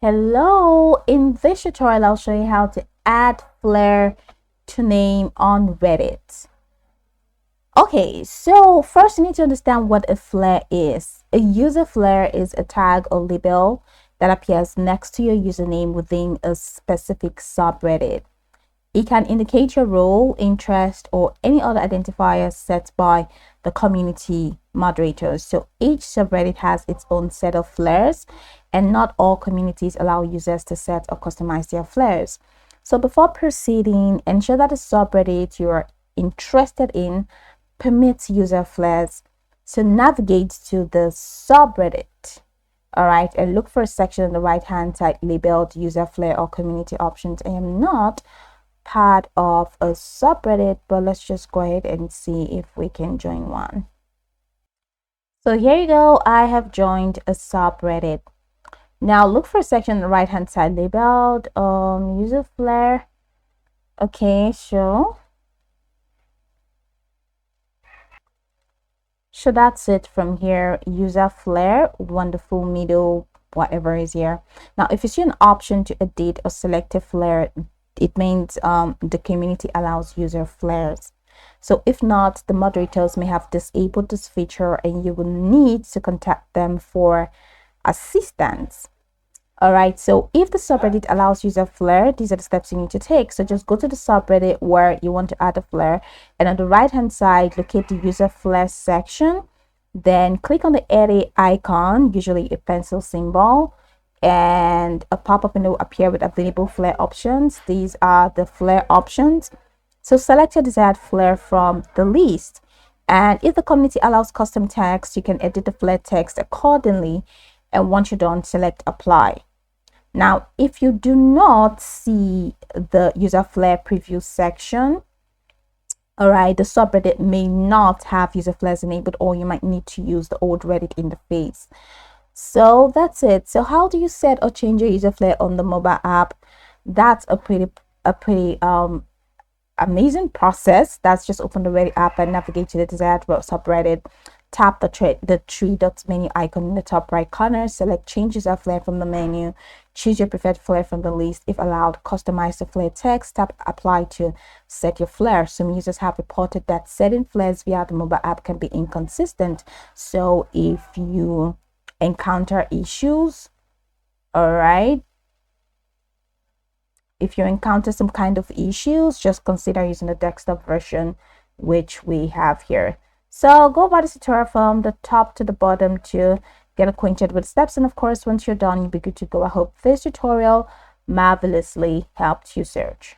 Hello, in this tutorial I'll show you how to add Flair to name on Reddit. Okay, so first you need to understand what a Flair is. A user Flair is a tag or label that appears next to your username within a specific subreddit. It can indicate your role, interest, or any other identifier set by the community moderators. So each subreddit has its own set of flares, and not all communities allow users to set or customize their flares. So before proceeding, ensure that the subreddit you are interested in permits user flares. So navigate to the subreddit. All right, and look for a section on the right hand side labeled user flare or community options. I am not part of a subreddit, but let's just go ahead and see if we can join one. So here you go, I have joined a subreddit. Now look for a section on the right hand side labeled user flare. Okay, so that's it from here. User flare, wonderful middle, whatever is here. Now if you see an option to edit or select a flare, it means the community allows user flares. So if not, the moderators may have disabled this feature and you will need to contact them for assistance. All right, so if the subreddit allows user flare, these are the steps you need to take. So just go to the subreddit where you want to add a flare, and on the right hand side locate the user flare section, then click on the array icon, usually a pencil symbol, and a pop-up window will appear with available flare options. These are the flare options. So select your desired flare from the list, and if the community allows custom text, you can edit the flare text accordingly, and once you're done, select apply. Now if you do not see the user flare preview section, all right, the subreddit may not have user flares enabled, or you might need to use the old Reddit interface. So that's it. So how do you set or change your user flare on the mobile app? That's a pretty amazing process. That's just open the Reddit app and navigate to the desired subreddit. Tap the three dots menu icon in the top right corner, select change user flare from the menu, choose your preferred flare from the list. If allowed, customize the flare text, tap apply to set your flare. Some users have reported that setting flares via the mobile app can be inconsistent. So if you encounter issues, all right, if you encounter some kind of issues, just consider using the desktop version, which we have here. So go about this tutorial from the top to the bottom to get acquainted with steps, and of course once you're done, you'll be good to go. I hope this tutorial marvelously helped you search.